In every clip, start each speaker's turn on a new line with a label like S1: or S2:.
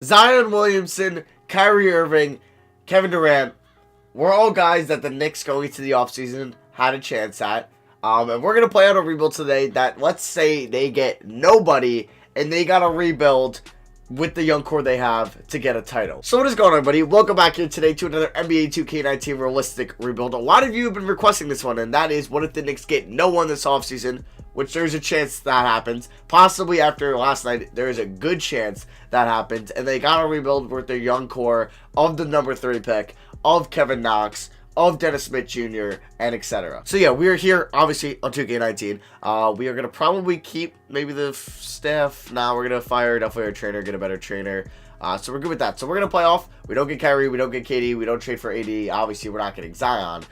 S1: Zion Williamson, Kyrie Irving, Kevin Durant were all guys that the Knicks going into the offseason had a chance at. And we're going to play on a rebuild today that, let's say, they get nobody and they got to rebuild with the young core they have to get a title. So what is going on, everybody? Welcome back here today to another NBA 2K19 realistic rebuild. A lot of you have been requesting this one, and that is, what if the Knicks get no one this offseason? Which there's a chance that happens. Possibly after last night, there is a good chance that happens. And they got to rebuild with their young core of the number 3 pick, of Kevin Knox, of Dennis Smith Jr., and etc. So yeah, we are here, obviously, on 2K19. We are going to probably keep maybe the staff. Now we're going to definitely our trainer, get a better trainer. So we're good with that. So we're going to play off. We don't get Kyrie, we don't get KD, we don't trade for AD. Obviously, we're not getting Zion.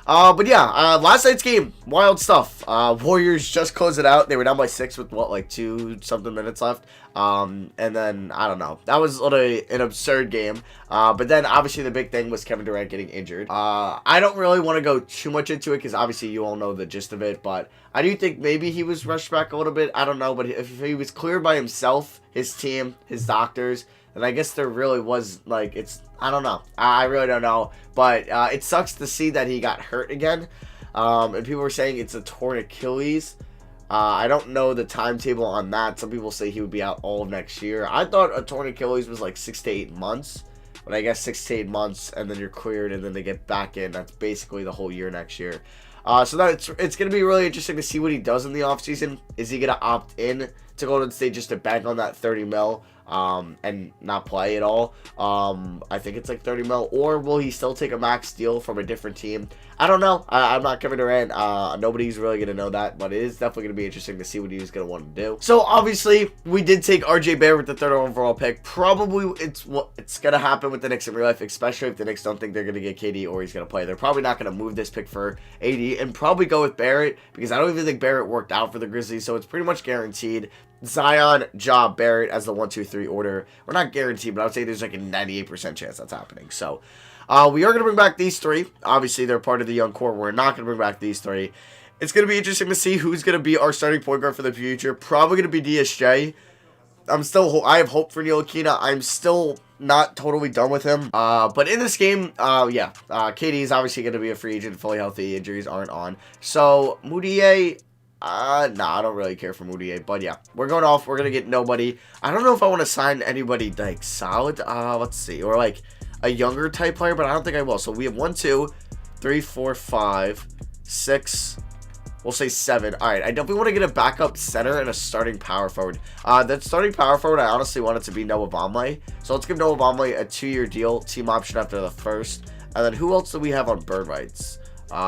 S1: But yeah, last night's game, wild stuff. Warriors just closed it out. They were down by 6 with, what, like 2-something minutes left. And then, I don't know. That was literally an absurd game. But then, obviously, the big thing was Kevin Durant getting injured. I don't really want to go too much into it because, obviously, you all know the gist of it. But I do think maybe he was rushed back a little bit. I don't know. But if he was cleared by himself, his team, his doctors, then I guess there really was, like, I don't know. I really don't know. But it sucks to see that he got hurt again. And people were saying it's a torn Achilles. I don't know the timetable on that. Some people say he would be out all of next year. I thought a torn Achilles was like 6 to 8 months. But I guess 6 to 8 months, and then you're cleared, and then they get back in. That's basically the whole year next year. So it's going to be really interesting to see what he does in the offseason. Is he going to opt in to Golden State just to bank on that 30 mil? And not play at all. I think it's like 30 mil, or will he still take a max deal from a different team? I don't know. I'm not Kevin Durant. Nobody's really going to know that, but it is definitely going to be interesting to see what he's going to want to do. So obviously, we did take RJ Barrett with the 3rd overall pick. Probably it's going to happen with the Knicks in real life, especially if the Knicks don't think they're going to get KD or he's going to play. They're probably not going to move this pick for AD and probably go with Barrett, because I don't even think Barrett worked out for the Grizzlies, so it's pretty much guaranteed. Zion, Ja, Barrett as the 1, 2, 3 order. We're not guaranteed, but I would say there's like a 98% chance that's happening. So, we are going to bring back these 3. Obviously, they're part of the young core. We're not going to bring back these 3. It's going to be interesting to see who's going to be our starting point guard for the future. Probably going to be DSJ. I have hope for Ntilikina. I'm still not totally done with him. But in this game, yeah, KD is obviously going to be a free agent, fully healthy. Injuries aren't on. So, Moutier, nah, I don't really care for Moutier, but yeah, we're going off. We're going to get nobody. I don't know if I want to sign anybody, like, solid. Let's see. Or, like, a younger type player, but I don't think I will. So, we have 1, 2, 3, 4, 5, 6, we'll say 7. All right, I definitely want to get a backup center and a starting power forward. That starting power forward, I honestly want it to be Noah Vonleh. So, let's give Noah Vonleh a 2-year deal, team option after the 1st. And then, who else do we have on bird rights?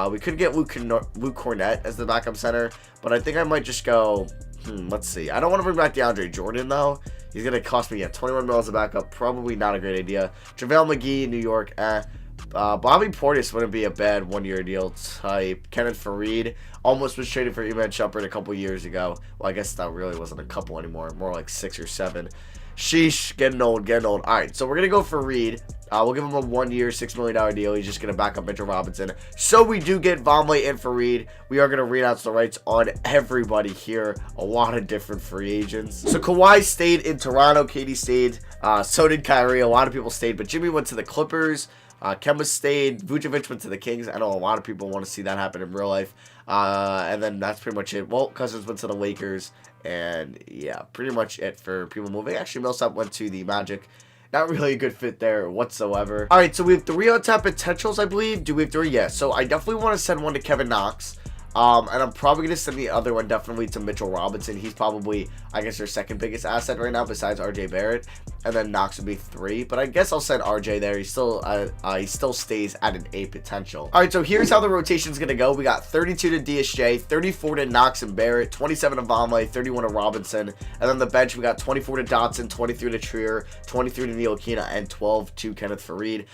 S1: We could get Luke Cornett as the backup center, but I think I might just go, let's see. I don't want to bring back DeAndre Jordan, though. He's going to cost me, 21 mil as a backup. Probably not a great idea. JaVale McGee in New York, Bobby Portis wouldn't be a bad 1-year deal type. Kenneth Faried almost was traded for Iman Shumpert a couple years ago. Well, I guess that really wasn't a couple anymore. More like 6 or 7. Sheesh, getting old. All right, so we're going to go for Reed. We'll give him a 1-year, $6 million deal. He's just going to back up Mitchell Robinson. So we do get Vonleh and Faried. We are going to renounce the rights on everybody here. A lot of different free agents. So Kawhi stayed in Toronto. KD stayed. So did Kyrie. A lot of people stayed. But Jimmy went to the Clippers. Kemba stayed. Vucevic went to the Kings. I know a lot of people want to see that happen in real life. And then that's pretty much it. Walt Cousins went to the Lakers. And yeah, pretty much it for people moving. Actually, Millsap went to the Magic. Not really a good fit there whatsoever. All right, so we have 3 on-tap potentials, I believe. Do we have 3? Yes. So I definitely want to send one to Kevin Knox. And I'm probably going to send the other one definitely to Mitchell Robinson. He's probably, I guess, their second biggest asset right now besides RJ Barrett. And then Knox would be 3. But I guess I'll send RJ there. He still stays at an A potential. All right, so here's how the rotation's going to go. We got 32 to DSJ, 34 to Knox and Barrett, 27 to Vonleh, 31 to Robinson. And then the bench, we got 24 to Dotson, 23 to Trier, 23 to Ntilikina, and 12 to Kenneth Faried.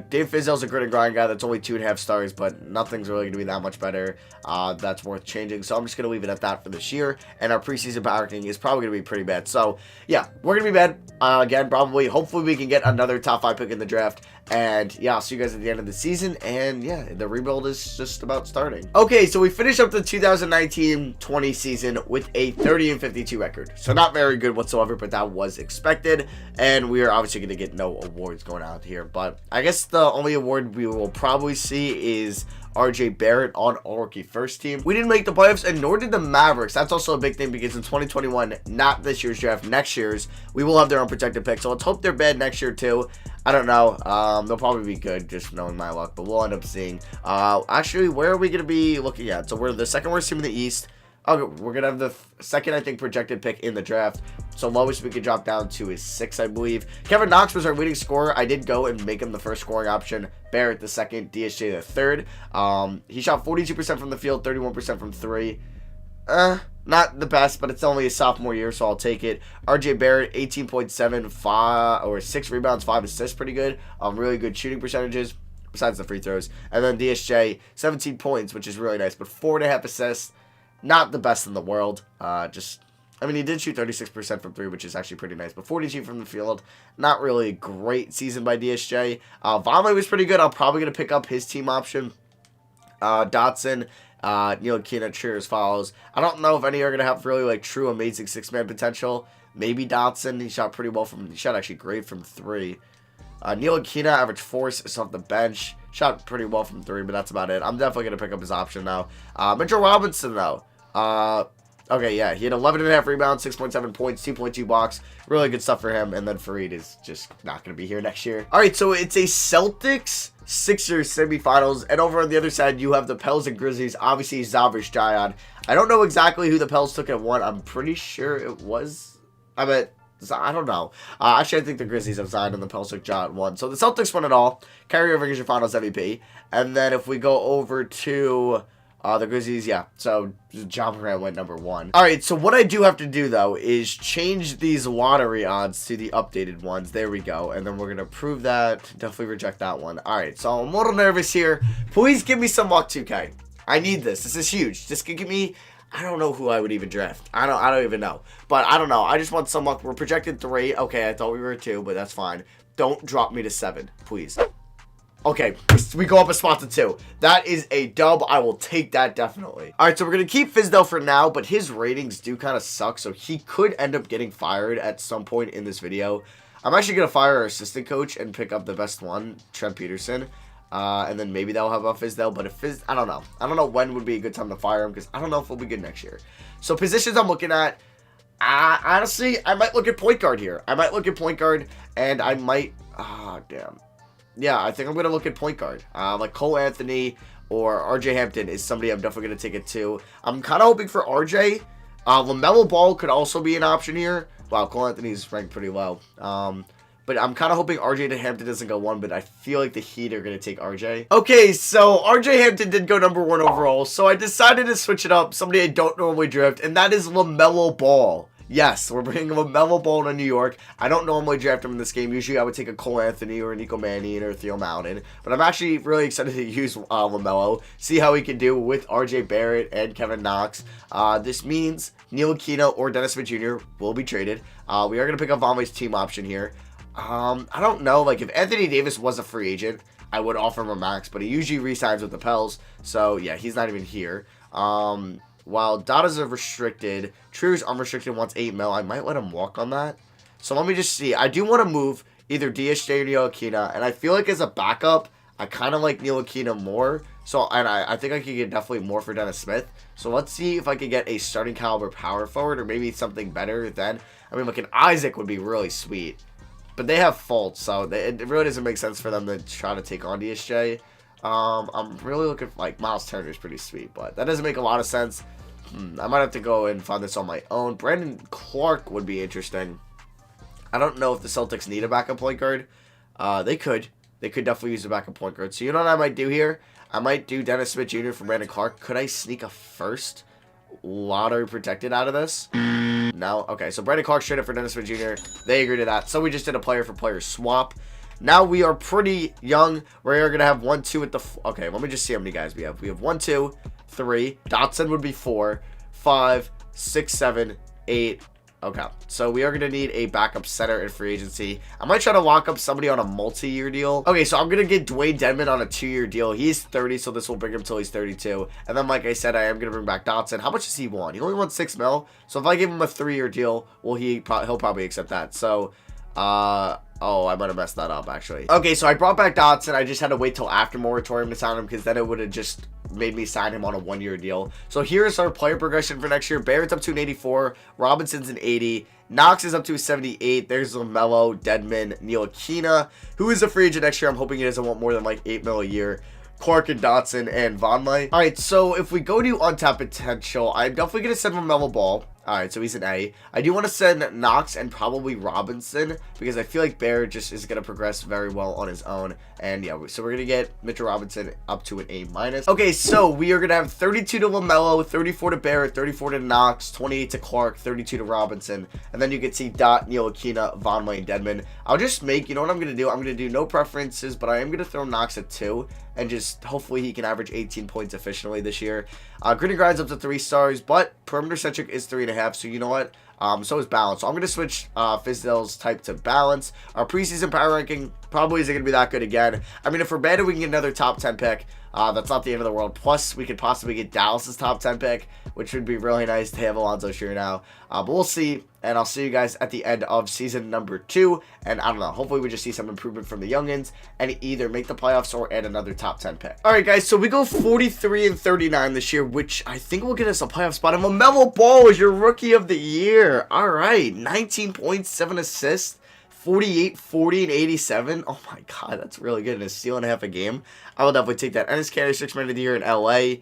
S1: Dave Fizdale's a grit and grind guy. That's only 2.5 stars, but nothing's really going to be that much better. That's worth changing. So I'm just going to leave it at that for this year. And our preseason power ranking is probably going to be pretty bad. So yeah, we're going to be bad again, probably. Hopefully we can get another top 5 pick in the draft. And yeah, I'll see you guys at the end of the season. And yeah, the rebuild is just about starting. Okay, so we finished up the 2019-20 season with a 30-52 record. So not very good whatsoever, but that was expected. And we are obviously going to get no awards going out here. But I guess the only award we will probably see is RJ Barrett on All-Rookie First Team. We didn't make the playoffs, and nor did the Mavericks. That's also a big thing because in 2021, not this year's draft, next year's, we will have their own protected pick. So let's hope they're bad next year too. I don't know. They'll probably be good, just knowing my luck, but we'll end up seeing. Actually, where are we going to be looking at? So we're the second worst team in the East. Okay, we're going to have the second, I think, projected pick in the draft. So lowest we could drop down to is 6, I believe. Kevin Knox was our leading scorer. I did go and make him the first scoring option. Barrett the second, DSJ the third. He shot 42% from the field, 31% from 3. Not the best, but it's only his sophomore year, so I'll take it. RJ Barrett, 18.7, 5 or 6 rebounds, 5 assists, pretty good. Really good shooting percentages, besides the free throws. And then DSJ, 17 points, which is really nice, but 4.5 assists. Not the best in the world. I mean, he did shoot 36% from 3, which is actually pretty nice. But 42 from the field, not really a great season by DSJ. Vonleh was pretty good. I'm probably going to pick up his team option. Dotson, Neil Keenan, cheers follows. I don't know if any are going to have really, like, true amazing 6-man potential. Maybe Dotson. He shot pretty well he shot actually great from 3. Neil Keenan averaged 4 assists off the bench. Shot pretty well from 3, but that's about it. I'm definitely going to pick up his option now. Mitchell Robinson, though. Okay, yeah, he had 11.5 rebounds, 6.7 points, 2.2 blocks. Really good stuff for him. And then Faried is just not going to be here next year. All right, so it's a Celtics Sixers semifinals. And over on the other side, you have the Pels and Grizzlies. Obviously, Zavish Jayan. I don't know exactly who the Pels took at 1. I'm pretty sure it was... I don't know. Actually, I think the Grizzlies have signed and the Pels took Jayan at 1. So the Celtics won it all. Kyrie Irving is your finals MVP. And then if we go over to... the Grizzlies, yeah. So, John Morant went number 1. Alright, so what I do have to do, though, is change these lottery odds to the updated ones. There we go. And then we're going to prove that. Definitely reject that one. Alright, so I'm a little nervous here. Please give me some luck, 2K. I need this. This is huge. Just give me... I don't know who I would even draft. I don't even know. But I don't know. I just want some luck. We're projected 3. Okay, I thought we were 2, but that's fine. Don't drop me to 7, please. Okay, we go up a spot to 2. That is a dub. I will take that definitely. All right, so we're going to keep Fizdale for now, but his ratings do kind of suck, so he could end up getting fired at some point in this video. I'm actually going to fire our assistant coach and pick up the best one, Trent Peterson. And then maybe they'll have a Fizdale, but if I don't know. I don't know when would be a good time to fire him because I don't know if he'll be good next year. So positions I'm looking at, honestly, I might look at point guard here. I might look at point guard, and I might, damn. Yeah, I think I'm going to look at point guard. Like Cole Anthony or RJ Hampton is somebody I'm definitely going to take it to. I'm kind of hoping for RJ. LaMelo Ball could also be an option here. Wow, Cole Anthony's ranked pretty low. But I'm kind of hoping RJ to Hampton doesn't go 1, but I feel like the Heat are going to take RJ. Okay, so RJ Hampton did go number 1 overall, so I decided to switch it up. Somebody I don't normally draft, and that is LaMelo Ball. Yes, we're bringing LaMelo Ball to New York. I don't normally draft him in this game. Usually I would take a Cole Anthony or a Nico Mannion or a Theo Mountain. But I'm actually really excited to use LaMelo. See how he can do with RJ Barrett and Kevin Knox. This means Neil Aquino or Dennis Smith Jr. will be traded. We are going to pick up Vonleh's team option here. I don't know. Like, if Anthony Davis was a free agent, I would offer him a max. But he usually re-signs with the Pels. So, yeah, he's not even here. While Dada's a restricted, True's unrestricted wants 8 mil. I might let him walk on that. So let me just see. I do want to move either DSJ or Neil Aquino. And I feel like as a backup, I kind of like Neil Aquino more. So, and I think I could get definitely more for Dennis Smith. So let's see if I could get a starting caliber power forward or maybe something better then. I mean, like an Isaac would be really sweet. But they have faults, so it really doesn't make sense for them to try to take on DSJ. I'm really looking for, like, Miles Turner's pretty sweet, but that doesn't make a lot of sense. I might have to go and find this on my own. Brandon Clark would be interesting. I don't know if the Celtics need a backup point guard. They could. They could definitely use a backup point guard. So you know what I might do here? I might do Dennis Smith Jr. for Brandon Clark. Could I sneak a first lottery protected out of this? No? Okay, so Brandon Clark traded for Dennis Smith Jr. They agreed to that. So we just did a player-for-player swap. Now we are pretty young. We're going to have 1, 2 at the... Okay, let me just see how many guys we have. We have 1, 2, 3. Dotson would be 4, 5, 6, 7, 8, Okay, so we are going to need a backup center in free agency. I might try to lock up somebody on a multi-year deal. Okay, so I'm going to get Dewayne Dedmon on a 2-year deal. He's 30, so this will bring him till he's 32. And then, like I said, I am going to bring back Dotson. How much does he want? He only wants $6 million. So if I give him a 3-year deal, well, he'll probably accept that. So, oh, I might have messed that up, actually. Okay, so I brought back Dotson. I just had to wait till after moratorium to sign him because then it would have just made me sign him on a 1-year deal. So here's our player progression for next year. Barrett's up to an 84. Robinson's an 80. Knox is up to a 78. There's LaMelo, Dedmon, Ntilikina, who is a free agent next year. I'm hoping he doesn't want more than like $8 million a year. Clark and Dotson and Vonleh. All right, so if we go to untapped potential, I'm definitely going to send LaMelo Ball. All right, so he's an A. I do want to send Knox and probably Robinson because I feel like Barrett just is going to progress very well on his own. And yeah, so we're going to get Mitchell Robinson up to an A-. Okay, so we are going to have 32 to LaMelo, 34 to Barrett, 34 to Knox, 28 to Clark, 32 to Robinson. And then you can see Dot, Ntilikina, Vonleh, and Dedmon. I'll just make, you know what I'm going to do? I'm going to do no preferences, but I am going to throw Knox at 2. And just hopefully he can average 18 points efficiently this year. Gritty Grind's up to 3 stars, but perimeter centric is 3.5. So you know what? So is balance. So I'm going to switch Fizdale's type to balance. Our preseason power ranking probably isn't going to be that good again. I mean, if we're bad, we can get another top 10 pick. That's not the end of the world. Plus, we could possibly get Dallas's top 10 pick, which would be really nice to have Alonzo Shear now. But we'll see. And I'll see you guys at the end of season number 2. And I don't know. Hopefully, we just see some improvement from the youngins and either make the playoffs or add another top 10 pick. All right, guys. So we go 43 and 39 this year, which I think will get us a playoff spot. And LaMelo Ball is your rookie of the year. All right. 19 points, 7 assists. 48, 40, and 87. Oh my god, that's really good. And a steal and a half a game. I will definitely take that. Ennis Canner, 6 man of the year in LA.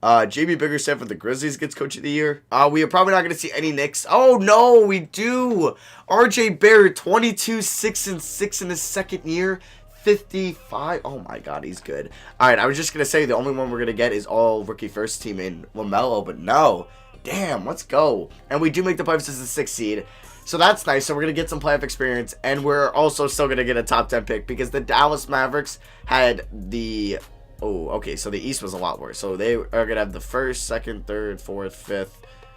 S1: JB Biggerstaff for the Grizzlies gets coach of the year. We are probably not going to see any Knicks. Oh no, we do. RJ Barrett, 22, 6 and 6 in his second year. 55. Oh my god, he's good. All right, I was just going to say the only one we're going to get is all rookie first team in LaMelo, but no. Damn, let's go. And we do make the playoffs as the 6th seed. So that's nice. So we're going to get some playoff experience. And we're also still going to get a top 10 pick because the Dallas Mavericks had the... Oh, okay. So the East was a lot worse. So they are going to have the 1st, 2nd, 3rd, 4th, 5th,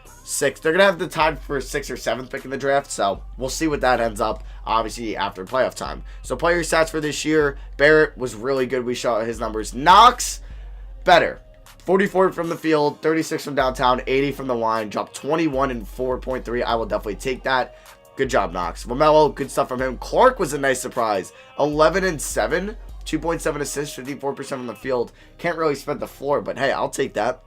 S1: 6th. They're going to have the time for 6th or 7th pick in the draft. So we'll see what that ends up, obviously, after playoff time. So player stats for this year. Barrett was really good. We saw his numbers. Knox, better. 44 from the field, 36 from downtown, 80 from the line, dropped 21 and 4.3. I will definitely take that. Good job, Knox. LaMelo, good stuff from him. Clark was a nice surprise. 11 and 7, 2.7 assists, 54% from the field. Can't really spread the floor, but hey, I'll take that.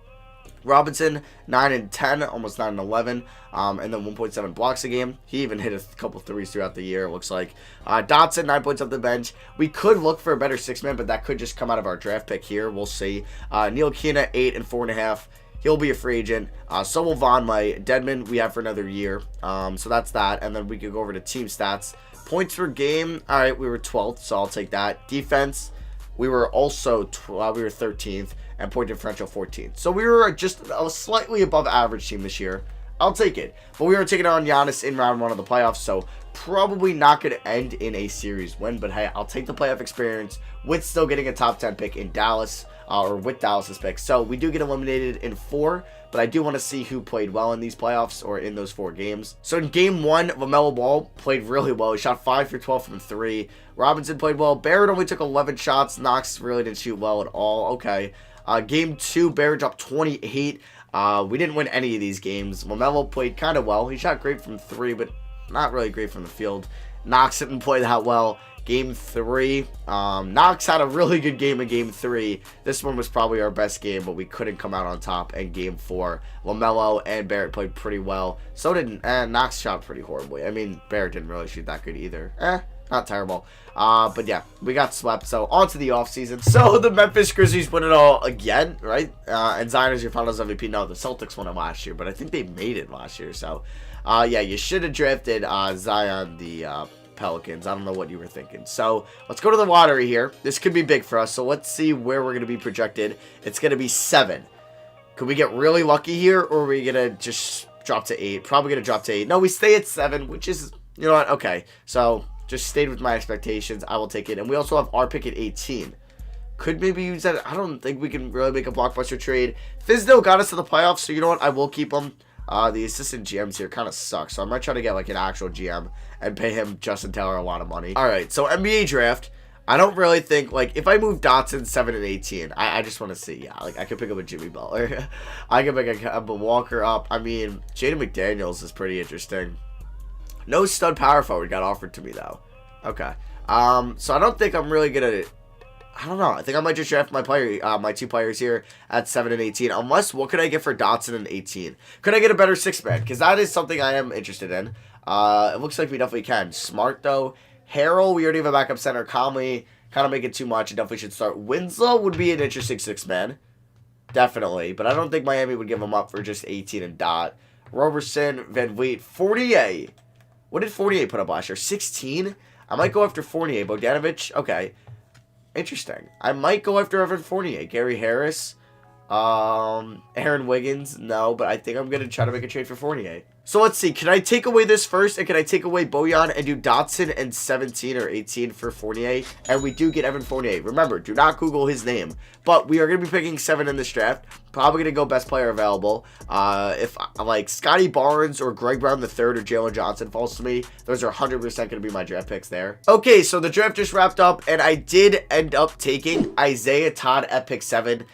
S1: Robinson, 9 and 10, almost 9 and 11, and then 1.7 blocks a game. He even hit a couple threes throughout the year, it looks like. Dotson, 9 points off the bench. We could look for a better 6-man, but that could just come out of our draft pick here. We'll see. Ntilikina, 8 and 4.5. He'll be a free agent. So will Vonleh. Dedmon, we have for another year. So that's that. And then we could go over to team stats. Points per game. All right, we were 12th, so I'll take that. Defense, we were also we were 13th. And point differential 14th. So we were just a slightly above average team this year. I'll take it. But we were taking on Giannis in round 1 of the playoffs, so probably not going to end in a series win. But hey, I'll take the playoff experience with still getting a top 10 pick in Dallas, or with Dallas's pick. So we do get eliminated in 4, but I do want to see who played well in these playoffs or in those 4 games. So in game 1, LaMelo Ball played really well. He shot 5 for 12 from 3. Robinson played well. Barrett only took 11 shots. Knox really didn't shoot well at all. Okay. Game 2, Barrett dropped 28. We didn't win any of these games. LaMelo played kind of well. He shot great from 3, but not really great from the field. Knox didn't play that well. Game 3, Knox had a really good game in Game 3. This one was probably our best game, but we couldn't come out on top. And Game 4, LaMelo and Barrett played pretty well. So did Knox shot pretty horribly. I mean, Barrett didn't really shoot that good either. Not terrible. But yeah, we got swept. So on to the offseason. So the Memphis Grizzlies win it all again, right? And Zion is your finals MVP. No, the Celtics won it last year, but I think they made it last year. So yeah, you should have drafted Zion, the Pelicans. I don't know what you were thinking. So let's go to the lottery here. This could be big for us. So let's see where we're going to be projected. It's going to be 7. Could we get really lucky here, or are we going to just drop to 8? Probably going to drop to 8. No, we stay at 7, which is, you know what? Okay. So just stayed with my expectations. I will take it. And we also have our pick at 18. Could maybe use that. I don't think we can really make a blockbuster trade. Fizdale got us to the playoffs, so you know what? I will keep him. The assistant GMs here kind of suck, so I might try to get like an actual GM and pay him, Justin Taylor, a lot of money. All right, so NBA draft. I don't really think, like, if I move Dotson 7 and 18, I just want to see, yeah, like, I could pick up a Jimmy Butler. I could pick a Walker up. I mean, Jaden McDaniels is pretty interesting. No stud power forward got offered to me, though. Okay. So I don't think I'm really going to, I don't know. I think I might just draft my my 2 players here at 7 and 18. Unless, what could I get for Dotson and 18? Could I get a better 6-man? Because that is something I am interested in. It looks like we definitely can. Smart, though. Harrell, we already have a backup center. Conley, kind of make it too much. Definitely should start. Winslow would be an interesting 6-man. Definitely. But I don't think Miami would give him up for just 18 and Dot. Roberson, Van Vliet, Fournier. What did Fournier put up last year? 16? I might go after Fournier. Bogdanovich, okay. Interesting. I might go after Evan Fournier. Gary Harris. Aaron Wiggins, no, but I think I'm going to try to make a trade for Fournier. So let's see. Can I take away this first, and can I take away Bojan and do Dotson and 17 or 18 for Fournier? And we do get Evan Fournier. Remember, do not Google his name. But we are going to be picking 7 in this draft. Probably going to go best player available. If, like, Scotty Barnes or Greg Brown III or Jalen Johnson falls to me, those are 100% going to be my draft picks there. Okay, so the draft just wrapped up, and I did end up taking Isaiah Todd at pick 7.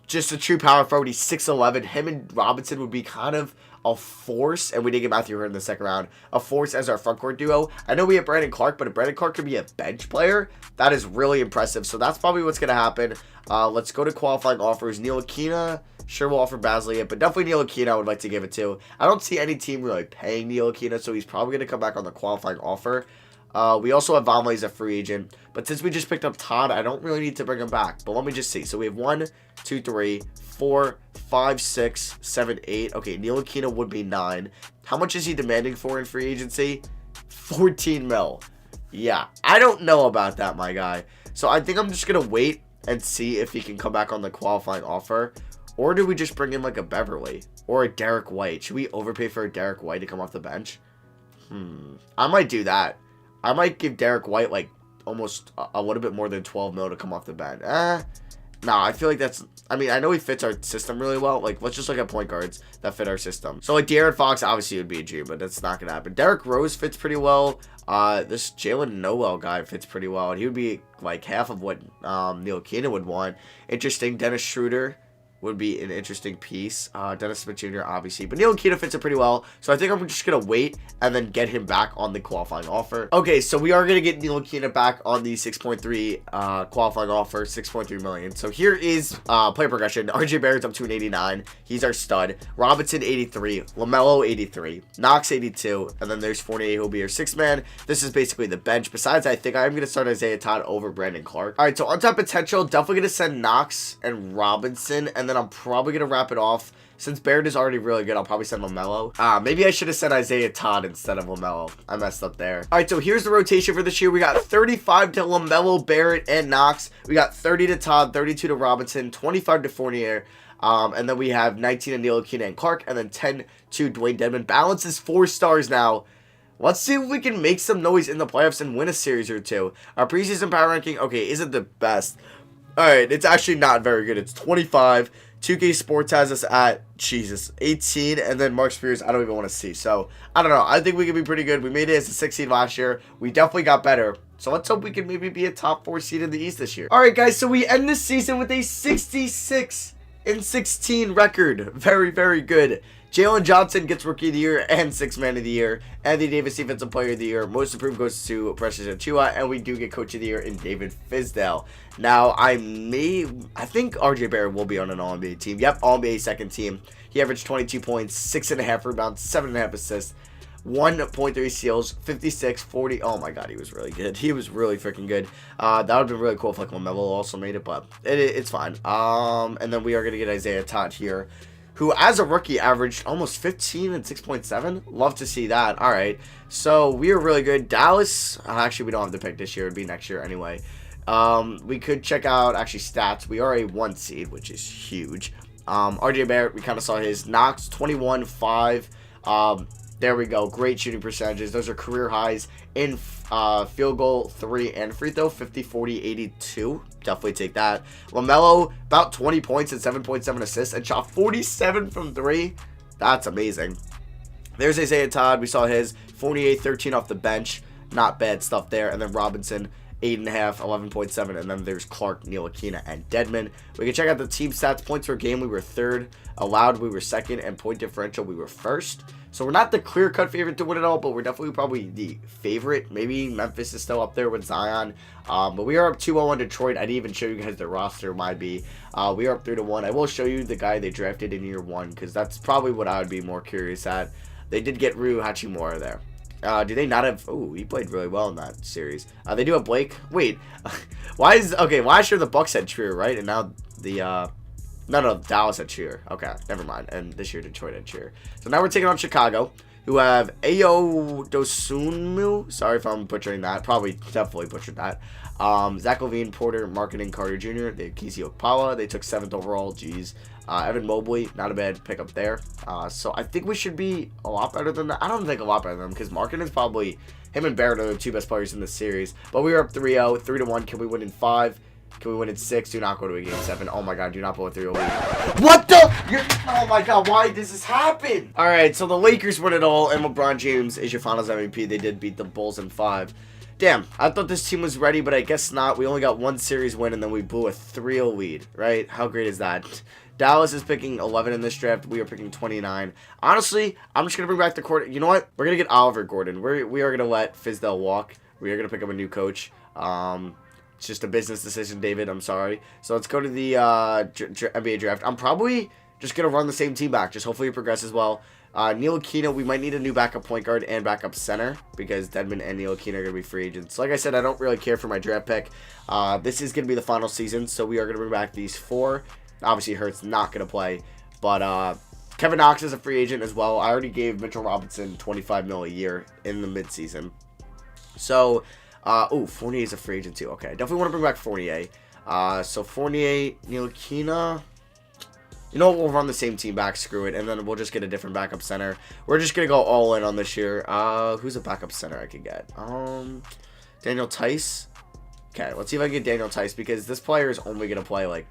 S1: Just a true power forward. He's 6'11". Him and Robinson would be kind of a force, and we did get Matthew Hurt in the second round, a force as our front court duo. I know we have Brandon Clark, but if Brandon Clark could be a bench player, that is really impressive. So that's probably what's going to happen. Let's go to qualifying offers. Neil Aquina, sure we'll offer Basley it, but definitely Neil Aquina I would like to give it to. I don't see any team really paying Neil Aquina, so he's probably going to come back on the qualifying offer. We also have Vonleh as a free agent, but since we just picked up Todd, I don't really need to bring him back. But let me just see. So we have 1, 2, 3, 4, 5, 6, 7, 8. Okay, Neil Aquina would be 9. How much is he demanding for in free agency? 14 mil. Yeah, I don't know about that, my guy. So I think I'm just going to wait and see if he can come back on the qualifying offer. Or do we just bring in like a Beverly or a Derek White? Should we overpay for a Derek White to come off the bench? I might do that. I might give Derek White like almost a little bit more than 12 mil to come off the bench. Nah, I feel like that's, I mean, I know he fits our system really well. Like, let's just look at point guards that fit our system. So, like, De'Aaron Fox obviously would be a G, but that's not going to happen. Derrick Rose fits pretty well. This Jalen Noel guy fits pretty well. And he would be, like, half of what Neil Aquina would want. Interesting. Dennis Schroeder would be an interesting piece. Dennis Smith Jr. obviously, but Neil Aquina fits it pretty well. So I think I'm just gonna wait and then get him back on the qualifying offer. Okay, so we are gonna get Neil Aquina back on the 6.3 qualifying offer, 6.3 million. So here is player progression. RJ Barrett's up to an 89. He's our stud. Robinson 83, LaMelo 83, Knox 82, and then there's Fournier who'll be our 6-man. This is basically the bench. Besides, I think I'm gonna start Isaiah Todd over Brandon Clark. All right, so on top potential, definitely gonna send Knox and Robinson, and then I'm probably going to wrap it off. Since Barrett is already really good, I'll probably send LaMelo. Maybe I should have sent Isaiah Todd instead of LaMelo. I messed up there. All right, so here's the rotation for this year. We got 35 to LaMelo, Barrett, and Knox. We got 30 to Todd, 32 to Robinson, 25 to Fournier. And then we have 19 to Neil Aquina and Clark, and then 10 to Dewayne Dedmon. Balance is 4 stars now. Let's see if we can make some noise in the playoffs and win a series or two. Our preseason power ranking, okay, isn't the best. All right, it's actually not very good. It's 25. 2K Sports has us at, Jesus, 18. And then Mark Spears, I don't even want to see. So, I don't know. I think we could be pretty good. We made it as a 16 last year. We definitely got better. So, let's hope we can maybe be a top 4 seed in the East this year. All right, guys. So, we end this season with a 66-16 record. Very, very good. Jalen Johnson gets Rookie of the Year and 6-Man of the Year. Anthony Davis Defensive Player of the Year. Most Improved goes to Precious Achiuwa. And we do get Coach of the Year in David Fizdale. Now, I think RJ Barrett will be on an All-NBA team. Yep, All-NBA second team. He averaged 22 points, 6.5 rebounds, 7.5 assists, 1.3 steals, 56, 40. Oh my God, he was really good. He was really freaking good. That would have been really cool if like LaMelo also made it, but it's fine. And then we are going to get Isaiah Todd here, who as a rookie averaged almost 15 and 6.7. Love to see that. All right, so we are really good. Dallas, actually we don't have the pick this year. It'd be next year anyway. We could check out actually stats. We are a 1 seed, which is huge. RJ Barrett, we kind of saw his. Knox 21-5. There we go. Great shooting percentages. Those are career highs in field goal, 3, and free throw, 50, 40, 82. Definitely take that. LaMelo, about 20 points and 7.7 assists, and shot 47 from 3. That's amazing. There's Isaiah Todd. We saw his Fournier 13 off the bench. Not bad stuff there. And then Robinson 8.5, 11.7, and then there's Clark, Ntilikina, and Dedmon. We can check out the team stats. Points per game, we were third. Allowed, we were second, and point differential, we were first. So we're not the clear-cut favorite to win it all, but we're definitely probably the favorite. Maybe Memphis is still up there with Zion. But we are up 2-0 on Detroit. I didn't even show you guys the roster. My B. We are up 3-1. I will show you the guy they drafted in year 1, because that's probably what I would be more curious at. They did get Rui Hachimura there. Do they not have... Oh, he played really well in that series. They do have Blake. Wait. Why last year the Bucks had Trier, right? And now the... No, Dallas had Trier. Okay, never mind. And this year Detroit had Trier. So now we're taking on Chicago, who have Ayo Dosunmu. Sorry if I'm butchering that. Probably definitely butchered that. Zach LaVine, Porter, Marketing, Carter Jr. They have Kisi Okpala. They took 7th overall. Jeez. Evan Mobley, not a bad pickup there. So I think we should be a lot better than that. I don't think a lot better than them because Marketing is probably... Him and Barrett are the 2 best players in this series. But we were up 3-0, 3-1. Can we win in 5? Can we win in 6? Do not go to a game 7. Oh my god, do not blow a 3-0 lead. What the? Oh my god, why does this happen? Alright, so the Lakers win it all, and LeBron James is your finals MVP. They did beat the Bulls in 5. Damn, I thought this team was ready, but I guess not. We only got 1 series win, and then we blew a 3-0 lead, right? How great is that? Dallas is picking 11 in this draft. We are picking 29. Honestly, I'm just going to bring back the court. You know what? We're going to get Oliver Gordon. We are going to let Fizdale walk. We are going to pick up a new coach. It's just a business decision, David. I'm sorry. So let's go to the NBA draft. I'm probably just going to run the same team back. Just hopefully it progresses well. Ntilikina, we might need a new backup point guard and backup center because Dedmon and Ntilikina are going to be free agents. Like I said, I don't really care for my draft pick. This is going to be the final season, so we are going to bring back these 4. Obviously, Hurt's not going to play, but Kevin Knox is a free agent as well. I already gave Mitchell Robinson $25 million a year in the midseason. So, Fournier is a free agent too. Okay, definitely want to bring back Fournier. So Fournier, Ntilikina. You know what? We'll run the same team back. Screw it, and then we'll just get a different backup center. We're just gonna go all in on this year. Who's a backup center I could get? Daniel Tice. Okay, let's see if I can get Daniel Tice because this player is only gonna play like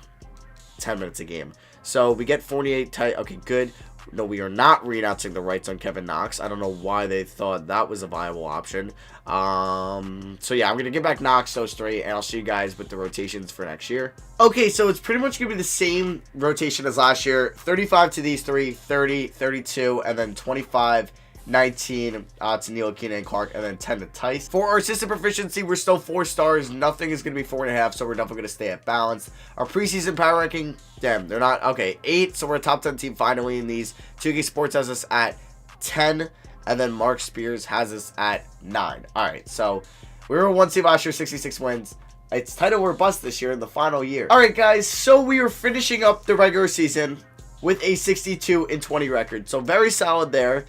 S1: 10 minutes a game. So we get Fournier, Tice. Okay, good. No, we are not renouncing the rights on Kevin Knox. I don't know why they thought that was a viable option. So yeah, I'm going to get back Knox, those 3, and I'll see you guys with the rotations for next year. Okay, so it's pretty much going to be the same rotation as last year. 35 to these 3, 30, 32, and then 25, 19 to Ntilikina and Clark, and then 10 to Tice. For our assistant proficiency, we're still 4 stars. Nothing is going to be 4.5, so we're definitely going to stay at balance. Our preseason power ranking, damn, they're not, okay, 8, so we're a top 10 team finally in these. 2K Sports has us at 10, and then Mark Spears has us at 9. Alright, so we were 1 seed last year, 66 wins. It's title or bust this year in the final year. Alright, guys, so we are finishing up the regular season with a 62-20 record, so very solid there.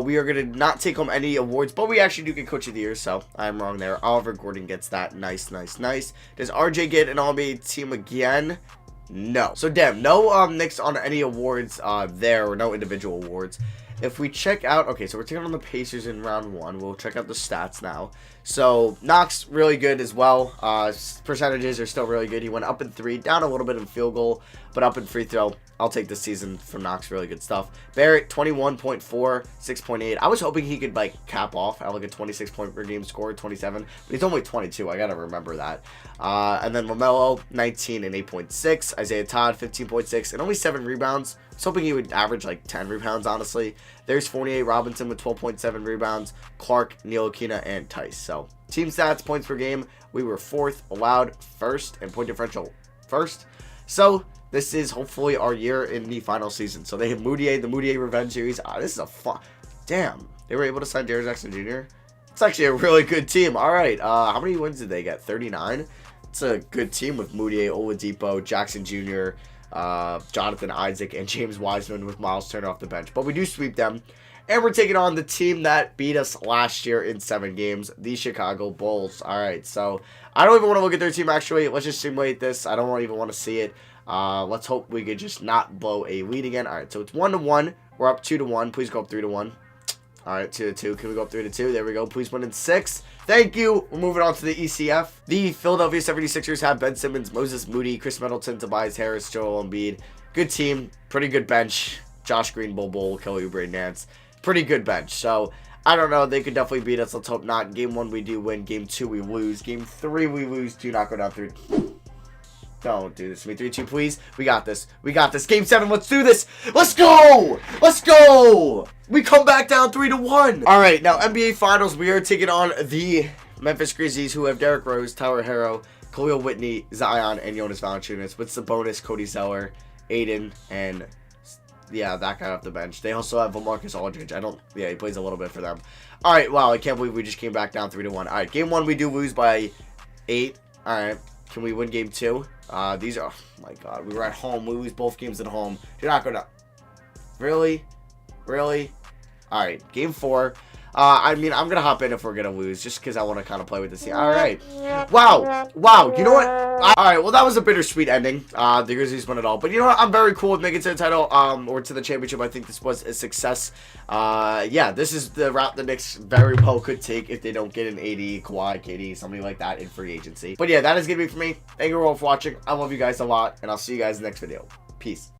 S1: We are going to not take home any awards, but we actually do get Coach of the Year, so I'm wrong there. Oliver Gordon gets that. Nice. Does RJ get an All-NBA team again? No. So, damn, no Knicks on any awards there, or no individual awards. If we check out, okay, so we're taking on the Pacers in round 1. We'll check out the stats now. So, Knox, really good as well. Percentages are still really good. He went up in 3, down a little bit in field goal, but up in free throw. I'll take this season from Knox. Really good stuff. Barrett, 21.4, 6.8. I was hoping he could, like, cap off at, like, a 26-point per game score, 27. But he's only 22. I got to remember that. And then LaMelo, 19 and 8.6. Isaiah Todd, 15.6 and only 7 rebounds. I was hoping he would average, like, 10 rebounds, honestly. There's Fournier, Robinson with 12.7 rebounds. Clark, Ntilikina, and Tice. So, team stats, points per game. We were 4th, allowed 1st, and point differential 1st. So, this is hopefully our year in the final season. So they have Moutier, the Moutier Revenge Series. This is a fun... Damn. They were able to sign Derrick Jackson Jr. It's actually a really good team. All right. How many wins did they get? 39? It's a good team with Moutier, Oladipo, Jackson Jr., Jonathan Isaac, and James Wiseman with Miles Turner off the bench. But we do sweep them. And we're taking on the team that beat us last year in 7 games, the Chicago Bulls. All right. So I don't even want to look at their team, actually. Let's just simulate this. I don't even want to see it. Let's hope we could just not blow a lead again. All right, so it's 1-1. We're up 2-1. Please go up 3-1. All right, 2-2. Can we go up 3-2? There we go. Please win in 6. Thank you. We're moving on to the ECF. The Philadelphia 76ers have Ben Simmons, Moses Moody, Chris Middleton, Tobias Harris, Joel Embiid. Good team. Pretty good bench. Josh Green, Bull, Kelly Oubre, Nance. Pretty good bench. So, I don't know. They could definitely beat us. Let's hope not. Game 1, we do win. Game 2, we lose. Game 3, we lose. Do not go down 3. Don't do this to me. 3-2, please. We got this. We got this. Game 7, let's do this. Let's go. Let's go. We come back down 3-1. All right, now NBA Finals. We are taking on the Memphis Grizzlies, who have Derrick Rose, Tyler Herro, Khalil Whitney, Zion, and Jonas Valanciunas. What's the bonus? Cody Zeller, Aiden, and yeah, that guy off the bench. They also have LaMarcus Aldridge. Yeah, he plays a little bit for them. All right, wow, I can't believe we just came back down 3-1. All right, game 1, we do lose by 8. All right, can we win game 2? These are, oh my God, we were at home. We lose both games at home. You're not going to, really? All right, game 4. I mean, I'm going to hop in if we're going to lose, just because I want to kind of play with this team. All right. Wow. You know what? All right, well, that was a bittersweet ending. The Grizzlies won it all. But you know what? I'm very cool with making it to the title or to the championship. I think this was a success. Yeah, this is the route the Knicks very well could take if they don't get an AD, Kawhi, KD, something like that in free agency. But yeah, that is going to be for me. Thank you all for watching. I love you guys a lot, and I'll see you guys in the next video. Peace.